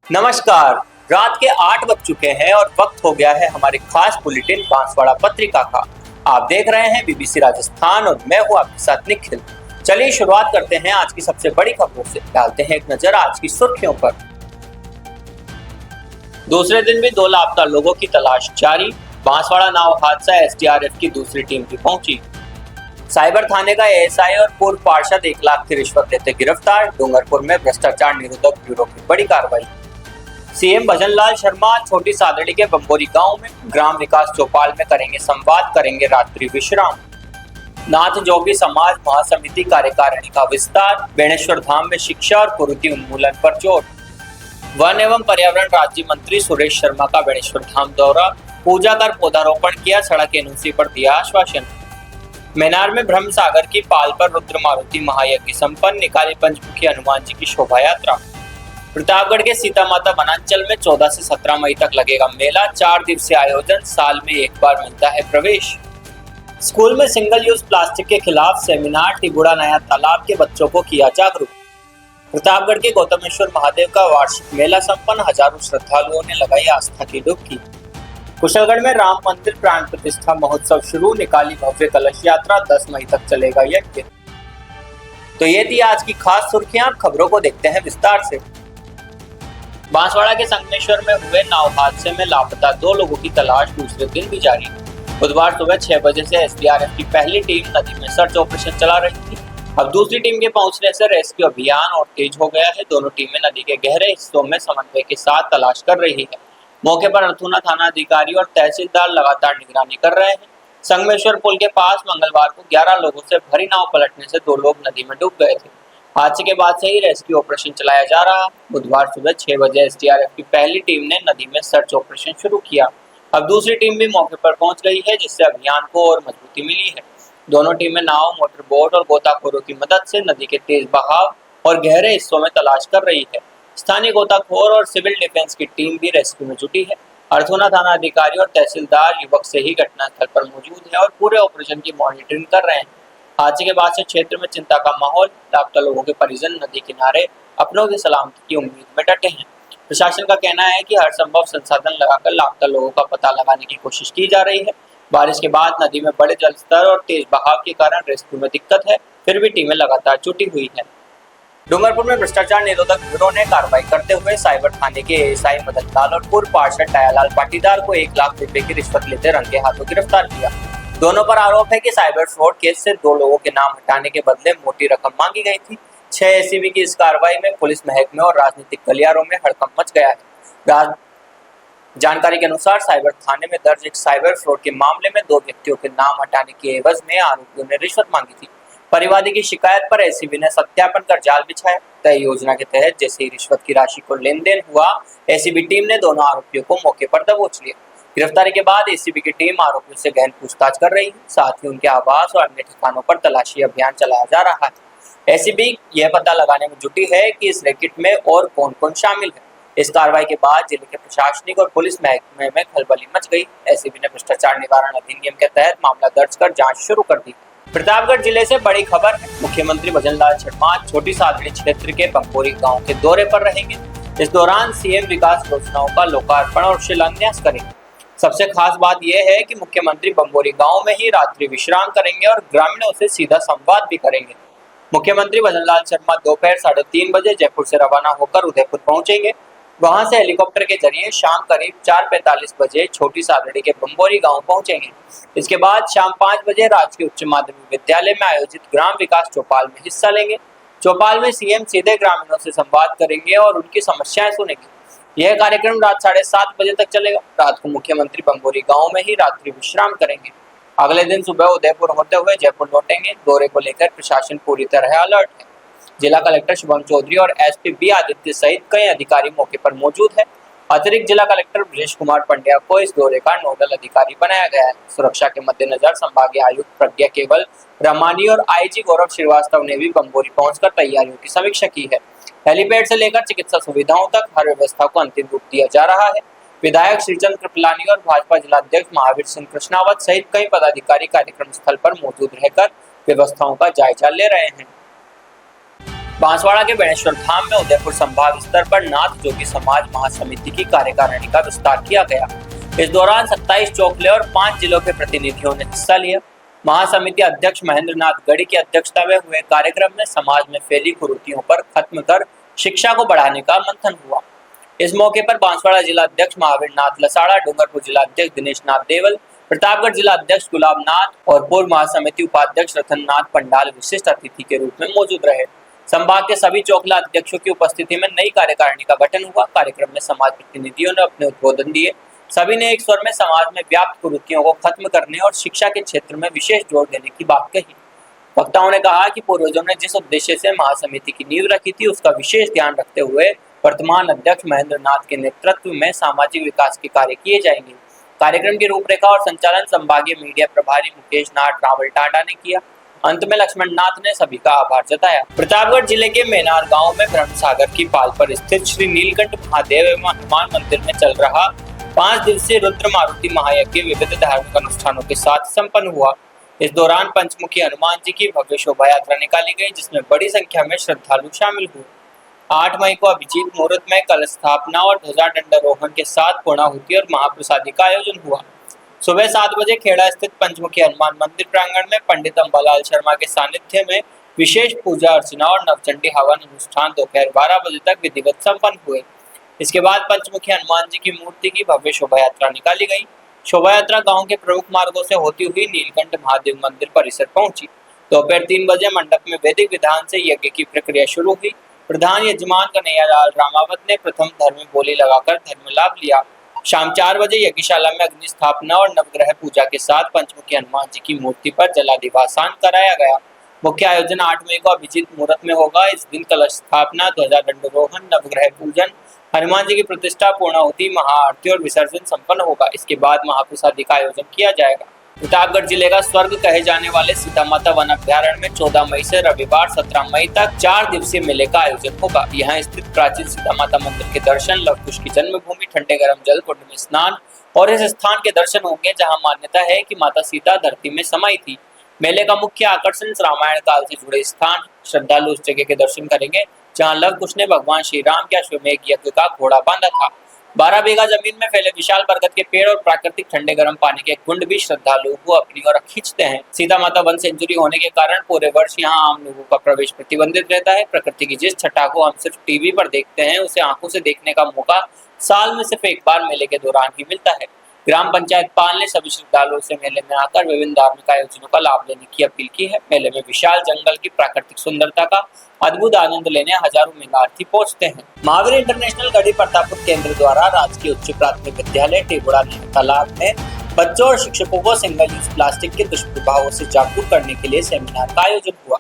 नमस्कार। रात के 8 बज चुके हैं और वक्त हो गया है हमारे खास बुलेटिन बांसवाड़ा पत्रिका का। आप देख रहे हैं बीबीसी राजस्थान और मैं हूं आपके साथ निखिल। चलिए शुरुआत करते हैं आज की सबसे बड़ी खबरों से। डालते हैं एक नजर आज की सुर्खियों पर। दूसरे दिन भी 2 लापता लोगों की तलाश जारी। बांसवाड़ा नाव हादसा, एसडीआरएफ की दूसरी टीम भी पहुंची। साइबर थाने का एएसआई और पूर्व पार्षद 1 लाख की रिश्वत लेते गिरफ्तार। डूंगरपुर में भ्रष्टाचार निरोधक ब्यूरो की बड़ी कार्रवाई। सीएम भजनलाल शर्मा छोटी सादड़ी के बंबोरी गांव में, ग्राम विकास चौपाल में करेंगे संवाद, करेंगे रात्रि विश्राम। नाथ जोगी समाज महासमिति कार्यकारिणी का विस्तार। बेणेश्वर धाम में शिक्षा और कुरीति उन्मूलन पर जोर। वन एवं पर्यावरण राज्य मंत्री सुरेश शर्मा का बेणेश्वर धाम दौरा, पूजा कर पौधारोपण किया, सड़क एनओसी पर दिया आश्वासन। मैनार में ब्रह्म सागर की पाल पर रुद्र मारुति महायज्ञ संपन्न, निकाली पंचमुखी हनुमान जी की शोभा यात्रा। प्रतापगढ़ के सीता माता वनांचल में 14 से 17 मई तक लगेगा मेला। 4 दिवसीय आयोजन, साल में एक बार मिलता है प्रवेश। स्कूल में सिंगल यूज प्लास्टिक के खिलाफ सेमिनार। टिबुड़ा नया तालाब के बच्चों को किया जागरूक। प्रतापगढ़ के गौतमेश्वर महादेव का वार्षिक मेला संपन्न, हजारों श्रद्धालुओं ने लगाई आस्था की डुबकी। कुशलगढ़ में राम मंदिर प्राण प्रतिष्ठा महोत्सव शुरू, निकाली भव्य कलश यात्रा। 10 मई तक चलेगा यज्ञ। तो ये थी आज की खास सुर्खियां। खबरों को देखते हैं विस्तार से। बांसवाड़ा के संगमेश्वर में हुए नाव हादसे में लापता 2 लोगों की तलाश दूसरे दिन भी जारी। बुधवार सुबह 6 बजे से एसडीआरएफ की पहली टीम नदी में सर्च ऑपरेशन चला रही थी। अब दूसरी टीम के पहुंचने से रेस्क्यू अभियान और तेज हो गया है। दोनों टीमें नदी के गहरे हिस्सों में समन्वय के साथ तलाश कर रही है। मौके पर अर्थूना थाना अधिकारी और तहसीलदार लगातार निगरानी कर रहे हैं। संगमेश्वर पुल के पास मंगलवार को 11 लोगों से भरी नाव पलटने से 2 लोग नदी में डूब गए थे। हादसे के बाद से ही रेस्क्यू ऑपरेशन चलाया जा रहा। बुधवार सुबह 6 बजे एसडीआरएफ की पहली टीम ने नदी में सर्च ऑपरेशन शुरू किया। अब दूसरी टीम भी मौके पर पहुंच गई है, जिससे अभियान को और मजबूती मिली है। दोनों टीमें नाव, मोटर बोट और गोताखोरों की मदद से नदी के तेज बहाव और गहरे हिस्सों में तलाश कर रही है। स्थानीय गोताखोर और सिविल डिफेंस की टीम भी रेस्क्यू में जुटी है। अर्थूना थाना अधिकारी और तहसीलदार युवक से ही घटनास्थल पर मौजूद है और पूरे ऑपरेशन की मॉनिटरिंग कर रहे हैं। हादसे के बाद से क्षेत्र में चिंता का माहौल। लापता लोगों के परिजन नदी किनारे अपनों की सलामती की उम्मीद में डटे हैं। प्रशासन का कहना है कि हर संभव संसाधन लगाकर लापता लोगों का पता लगाने की कोशिश की जा रही है। बारिश के बाद नदी में बड़े जलस्तर और तेज बहाव के कारण रेस्क्यू में दिक्कत है, फिर भी टीमें लगातार जुटी हुई है। डूंगरपुर में भ्रष्टाचार निरोधक ब्यूरो ने कार्रवाई करते हुए साइबर थाने के एएसआई मदन लाल और पूर्व पार्षद टायालाल पाटीदार को 1 लाख रुपए की रिश्वत लेते रंगे हाथों गिरफ्तार किया। दोनों पर आरोप है कि साइबर फ्रॉड केस से 2 लोगों के नाम हटाने के बदले मोटी रकम मांगी गई थी। 6 एसीबी की इस कार्रवाई में पुलिस महकमे और राजनीतिक गलियारों में हड़कंप मच गया है। जानकारी के अनुसार साइबर थाने में दर्ज एक साइबर फ्रॉड के मामले में 2 व्यक्तियों के नाम हटाने के एवज में आरोपियों ने रिश्वत मांगी थी। परिवादी की शिकायत पर एसीबी ने सत्यापन कर जाल बिछाया। तय योजना के तहत जैसे ही रिश्वत की राशि को लेन देन हुआ, एसीबी टीम ने दोनों आरोपियों को मौके पर दबोच लिया। गिरफ्तारी के बाद एसीबी की टीम आरोपियों से गहन पूछताछ कर रही है। साथ ही उनके आवास और अन्य ठिकानों पर तलाशी अभियान चलाया जा रहा है। एसीबी यह पता लगाने में जुटी है कि इस रैकेट में और कौन कौन शामिल है। इस कार्रवाई के बाद जिले के प्रशासनिक और पुलिस महकमे में खलबली मच गई। एसीबी ने भ्रष्टाचार निवारण अधिनियम के तहत मामला दर्ज कर जांच शुरू कर दी। प्रतापगढ़ जिले से बड़ी खबर है। मुख्यमंत्री भजनलाल शर्मा छोटी सादड़ी क्षेत्र के बंबोरी गांव के दौरे पर रहेंगे। इस दौरान सीएम विकास योजनाओं का लोकार्पण और शिलान्यास करेंगे। सबसे खास बात यह है कि मुख्यमंत्री बंबोरी गांव में ही रात्रि विश्राम करेंगे और ग्रामीणों से सीधा संवाद भी करेंगे। मुख्यमंत्री भजनलाल शर्मा दोपहर 3:30 बजे जयपुर से रवाना होकर उदयपुर पहुंचेंगे। वहां से हेलीकॉप्टर के जरिए शाम करीब 4:45 बजे छोटी सादड़ी के बंबोरी गांव पहुंचेंगे। इसके बाद शाम 5 बजे राजकीय उच्च माध्यमिक विद्यालय में आयोजित ग्राम विकास चौपाल में हिस्सा लेंगे। चौपाल में सीएम सीधे ग्रामीणों से संवाद करेंगे और उनकी समस्याएं सुनेंगे। यह कार्यक्रम रात 7:30 बजे तक चलेगा। रात को मुख्यमंत्री बंबोरी गांव में ही रात्रि विश्राम करेंगे। अगले दिन सुबह उदयपुर होते हुए जयपुर लौटेंगे। दौरे को लेकर प्रशासन पूरी तरह अलर्ट है। जिला कलेक्टर शुभम चौधरी और एसपी बी आदित्य सहित कई अधिकारी मौके पर मौजूद है। अतिरिक्त जिला कलेक्टर ब्रजेश कुमार पंड्या को इस दौरे का नोडल अधिकारी बनाया गया है। सुरक्षा के मद्देनजर संभागीय आयुक्त प्रज्ञा केवल रमानी और आईजी गौरव श्रीवास्तव ने भी बंबोरी पहुंचकर तैयारियों की समीक्षा की है। हेलीपैड से लेकर चिकित्सा सुविधाओं तक हर व्यवस्था को अंतिम रूप दिया जा रहा है। विधायक श्रीचंद कृपलानी और भाजपा जिलाध्यक्ष महावीर सिंह कृष्णावत सहित कई पदाधिकारी कार्यक्रम स्थल पर मौजूद रहकर व्यवस्थाओं का जायजा ले रहे हैं। बांसवाड़ा के बेणेश्वर धाम में उदयपुर संभाग स्तर पर नाथ जोगी समाज महासमिति की कार्यकारिणी का विस्तार किया गया। इस दौरान 27 चौखले और 5 जिलों के प्रतिनिधियों ने हिस्सा लिया। महासमिति अध्यक्ष महेंद्र नाथ गढ़ी की अध्यक्षता में हुए कार्यक्रम में समाज में फैली कुरीतियों पर खत्म कर शिक्षा को बढ़ाने का मंथन हुआ। इस मौके पर बांसवाड़ा जिला अध्यक्ष महावीर नाथ लसाड़ा, डूंगरपुर जिला अध्यक्ष दिनेश नाथ देवल, प्रतापगढ़ जिला अध्यक्ष गुलाब नाथ और पूर्व महासमिति उपाध्यक्ष रतन नाथ पंडाल विशिष्ट अतिथि के रूप में मौजूद रहे। संभाग के सभी चौखला अध्यक्षों की उपस्थिति में नई कार्यकारिणी का गठन हुआ। कार्यक्रम में समाज प्रतिनिधियों ने अपने उद्बोधन दिए। सभी ने एक स्वर में समाज में व्याप्त कुरीतियों को खत्म करने और शिक्षा के क्षेत्र में विशेष जोर देने की बात कही। वक्ताओं ने कहा कि पूर्वजों ने जिस उद्देश्य से महासमिति की नींव रखी थी, उसका विशेष ध्यान रखते हुए वर्तमान अध्यक्ष महेंद्र नाथ के नेतृत्व में सामाजिक विकास के कार्य किए जाएंगे। कार्यक्रम की रूपरेखा और संचालन संभागीय मीडिया प्रभारी मुकेश नाथ रावल टाटा ने किया। अंत में लक्ष्मण नाथ ने सभी का आभार जताया। प्रतापगढ़ जिले के मेनार गांव में ब्रह्म सागर की पाल पर स्थित श्री नीलकंठ महादेव एवं हनुमान मंदिर में चल रहा 5 दिवसीय रुद्र मारुति महायज्ञ विविध धार्मिक अनुष्ठानों के साथ संपन्न हुआ। इस दौरान पंचमुखी हनुमान जी की भव्य शोभा यात्रा निकाली गई, जिसमें बड़ी संख्या में श्रद्धालु शामिल हुए। 8 मई को अभिजीत मुहूर्त में कलश स्थापना और ध्वजा दंडारोहण के साथ पूर्णाहुति और महाप्रसादी का आयोजन हुआ। सुबह 7 बजे खेड़ा स्थित पंचमुखी हनुमान मंदिर प्रांगण में पंडित अंबालाल शर्मा के सानिध्य में विशेष पूजा अर्चना और नवचंडी हवन अनुष्ठान दोपहर 12 बजे तक विधिवत संपन्न हुए। इसके बाद पंचमुखी हनुमान जी की मूर्ति की भव्य शोभा यात्रा निकाली गई। शोभा यात्रा गांव के प्रमुख मार्गों से होती हुई नीलकंठ महादेव मंदिर परिसर पहुंची। दोपहर 3 बजे मंडप में वैदिक विधान से यज्ञ की प्रक्रिया शुरू हुई। प्रधान यजमान कन्हैयालाल रामावत ने प्रथम धर्म बोली लगाकर धर्म लाभ लिया। शाम 4 बजे यज्ञशाला में अग्नि स्थापना और नवग्रह पूजा के साथ पंचमुखी हनुमान जी की मूर्ति पर जलाधिवासन कराया गया। मुख्य आयोजन 8 मई को अभिजीत मुहूर्त में होगा। इस दिन कलश स्थापना, ध्वजा दंडारोहण, नवग्रह पूजन, हनुमान जी की प्रतिष्ठा, पूर्णाहुति, महाआरती और विसर्जन संपन्न होगा। इसके बाद महाप्रसादी का आयोजन किया जाएगा। प्रतापगढ़ जिले का स्वर्ग कहे जाने वाले सीता माता वन अभ्यारण्य में 14 मई से रविवार 17 मई तक 4 दिवसीय मेले का आयोजन होगा। यहाँ स्थित प्राचीन सीता माता मंदिर के दर्शन, लव कुश की जन्मभूमि, ठंडे गर्म जल कुंड में स्नान और इस स्थान के दर्शन होंगे जहाँ मान्यता है कि माता सीता धरती में समाई थी। मेले का मुख्य आकर्षण रामायण काल से जुड़े स्थान। श्रद्धालु उस जगह के दर्शन करेंगे जहाँ लव कुश ने भगवान श्री राम के अश्वमेध यज्ञ का घोड़ा बांधा था। 12 बीघा जमीन में फैले विशाल बरगद के पेड़ और प्राकृतिक ठंडे गर्म पानी के कुंड भी श्रद्धालुओं को अपनी ओर खींचते हैं। सीता माता वन सेंचुरी होने के कारण पूरे वर्ष यहाँ आम लोगों का प्रवेश प्रतिबंधित रहता है। प्रकृति की जिस छटा को हम सिर्फ टीवी पर देखते हैं, उसे आंखों से देखने का मौका साल में सिर्फ एक बार मेले के दौरान ही मिलता है। ग्राम पंचायत पाल ने सभी श्रद्धालुओं से मेले में आकर विभिन्न धार्मिक आयोजनों का लाभ लेने की अपील की है। मेले में विशाल जंगल की प्राकृतिक सुंदरता का अद्भुत आनंद लेने हजारों मेलार्थी पहुंचते हैं। महावीर इंटरनेशनल गढ़ी प्रतापपुर केंद्र द्वारा राजकीय उच्च प्राथमिक विद्यालय टेगुड़ा तालाब में बच्चों और शिक्षकों को सिंगल यूज प्लास्टिक के दुष्प्रभावों से जागरूक करने के लिए सेमिनार का आयोजन हुआ।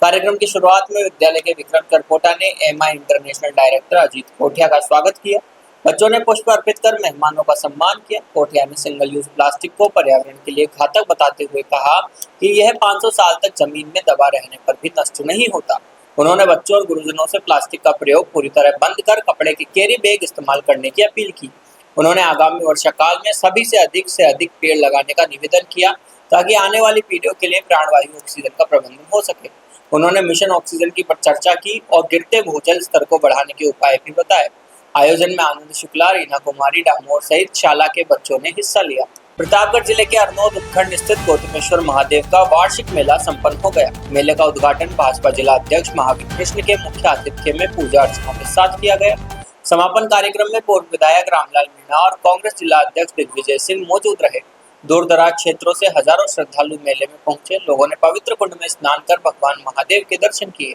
कार्यक्रम की शुरुआत में विद्यालय के विक्रम करपोटा ने एमआई इंटरनेशनल डायरेक्टर अजीत कोठिया का स्वागत किया। बच्चों ने पुष्प अर्पित कर मेहमानों का सम्मान किया। कोठिया ने सिंगल यूज प्लास्टिक को पर्यावरण के लिए घातक बताते हुए कहा कि यह 500 साल तक जमीन में दबा रहने पर भी नष्ट नहीं होता। उन्होंने बच्चों और गुरुजनों से प्लास्टिक का प्रयोग पूरी तरह बंद कर कपड़े के कैरी बैग इस्तेमाल करने की अपील की। उन्होंने आगामी वर्षा काल में सभी से अधिक पेड़ लगाने का निवेदन किया ताकि आने वाली पीढ़ियों के लिए प्राणवायु ऑक्सीजन का प्रबंधन हो सके। उन्होंने मिशन ऑक्सीजन की चर्चा की और गिरते भूजल स्तर को बढ़ाने के उपाय भी बताए। आयोजन में आनंद शुक्ला, रीना कुमारी डामोर सहित शाला के बच्चों ने हिस्सा लिया। प्रतापगढ़ जिले के अरनोद उपखंड स्थित गौतमेश्वर महादेव का वार्षिक मेला संपन्न हो गया। मेले का उद्घाटन भाजपा जिला अध्यक्ष महावीर कृष्ण के मुख्य आतिथ्य में पूजा अर्चना के साथ किया गया। समापन कार्यक्रम में पूर्व विधायक रामलाल मीणा और कांग्रेस जिला अध्यक्ष दिग्विजय सिंह मौजूद रहे। दूर दराज क्षेत्रों से हजारों श्रद्धालु मेले में पहुंचे। लोगों ने पवित्र कुंड में स्नान कर भगवान महादेव के दर्शन किए।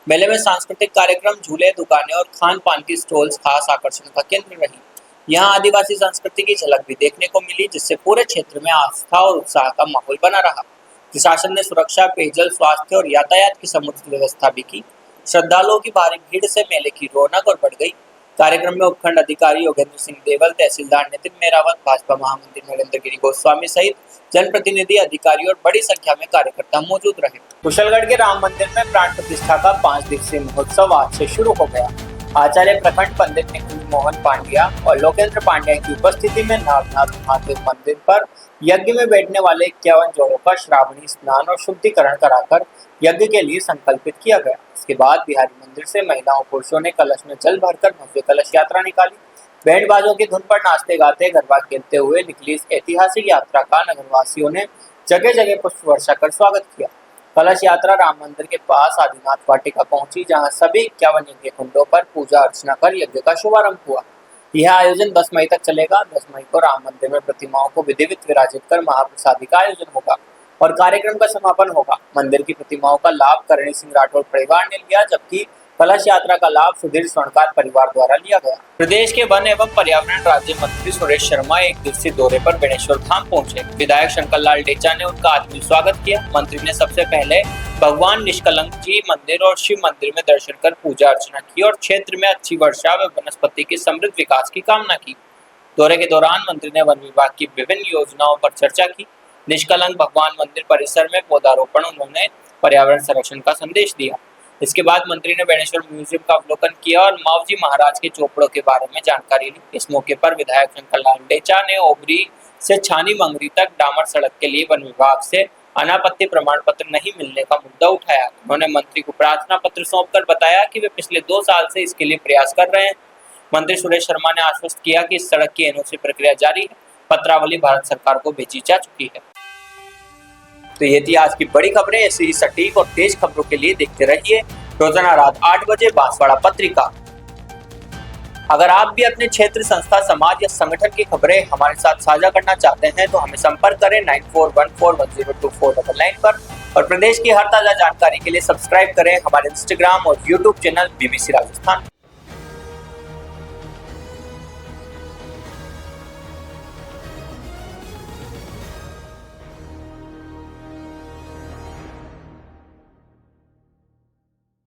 मेले में सांस्कृतिक कार्यक्रम, झूले, दुकानें और खान पान की स्टॉल्स खास आकर्षण का केंद्र रही। यहाँ आदिवासी संस्कृति की झलक भी देखने को मिली, जिससे पूरे क्षेत्र में आस्था और उत्साह का माहौल बना रहा। प्रशासन ने सुरक्षा, पेयजल, स्वास्थ्य और यातायात की समुचित व्यवस्था भी की। श्रद्धालुओं की भारी भीड़ से मेले की रौनक और बढ़ गई। कार्यक्रम में उपखंड अधिकारी योगेंद्र सिंह देवल, तहसीलदार नितिन मेहरावत, भाजपा महामंत्री नरेंद्र गिरी गोस्वामी सहित जनप्रतिनिधि, अधिकारी और बड़ी संख्या में कार्यकर्ता मौजूद रहे। कुशलगढ़ के राम मंदिर में प्राण प्रतिष्ठा का 5 दिवसीय महोत्सव आज से शुरू हो गया। आचार्य प्रखंड पंडित निकुंज मोहन पांड्या और लोकेंद्र पांड्या की उपस्थिति में नागनाथ महादेव मंदिर पर यज्ञ में बैठने वाले 51 जोड़ों का श्रावणी स्नान और शुद्धिकरण कराकर यज्ञ के लिए संकल्पित किया गया। इसके बाद बिहारी मंदिर से महिलाओं पुरुषों ने कलश में जल भरकर भव्य कलश यात्रा निकाली। बैंड बाजों की धुन पर नाचते गाते गरबा खेलते हुए निकली इस ऐतिहासिक यात्रा का नगरवासियों ने जगह जगह पुष्प वर्षा कर स्वागत किया। कलश यात्रा राम मंदिर के पास आदिनाथ वाटिका पहुंची, जहां सभी 51 यज्ञ कुंडों पर पूजा अर्चना कर यज्ञ का शुभारंभ हुआ। यह आयोजन 10 मई तक चलेगा। 10 मई को राम मंदिर में प्रतिमाओं को विधिवत विराजित कर महाप्रसादी का आयोजन होगा और कार्यक्रम का समापन होगा। मंदिर की प्रतिमाओं का लाभ करणी सिंह राठौर परिवार ने लिया, जबकि कलश यात्रा का लाभ सुधीर स्वर्णकार परिवार द्वारा लिया गया। प्रदेश के वन एवं पर्यावरण राज्य मंत्री सुरेश शर्मा एक दिवसीय दौरे पर बेणेश्वर धाम पहुंचे। विधायक शंकर लाल डेचा ने उनका आत्मीय स्वागत किया। मंत्री ने सबसे पहले भगवान निष्कलंक जी मंदिर और शिव मंदिर में दर्शन कर पूजा अर्चना की और क्षेत्र में अच्छी वर्षा व वनस्पति के समृद्ध विकास की कामना की। दौरे के दौरान मंत्री ने वन विभाग की विभिन्न योजनाओं पर चर्चा की। निष्कलंक भगवान मंदिर परिसर में पौधारोपण उन्होंने पर्यावरण संरक्षण का संदेश दिया। इसके बाद मंत्री ने बेणेश्वर म्यूजियम का अवलोकन किया और मावजी महाराज के चोपड़ों के बारे में जानकारी ली। इस मौके पर विधायक शंकर लाल डेचा ने ओबरी से छानी मंगरी तक डामर सड़क के लिए वन विभाग से अनापत्ति प्रमाण पत्र नहीं मिलने का मुद्दा उठाया। उन्होंने मंत्री को प्रार्थना पत्र सौंपकर बताया कि वे पिछले 2 साल से इसके लिए प्रयास कर रहे हैं। मंत्री सुरेश शर्मा ने आश्वस्त किया कि इस सड़क की एनओसी प्रक्रिया जारी है। पत्रावली भारत सरकार को भेजी जा चुकी है। तो ये थी आज की बड़ी खबरें। ऐसी ही सटीक और तेज खबरों के लिए देखते रहिए रोजाना रात 8 बजे बांसवाड़ा पत्रिका। अगर आप भी अपने क्षेत्र, संस्था, समाज या संगठन की खबरें हमारे साथ साझा करना चाहते हैं तो हमें संपर्क करें 9414102499 पर और प्रदेश की हर ताजा जानकारी के लिए सब्सक्राइब करें हमारे इंस्टाग्राम और यूट्यूब चैनल BBC राजस्थान।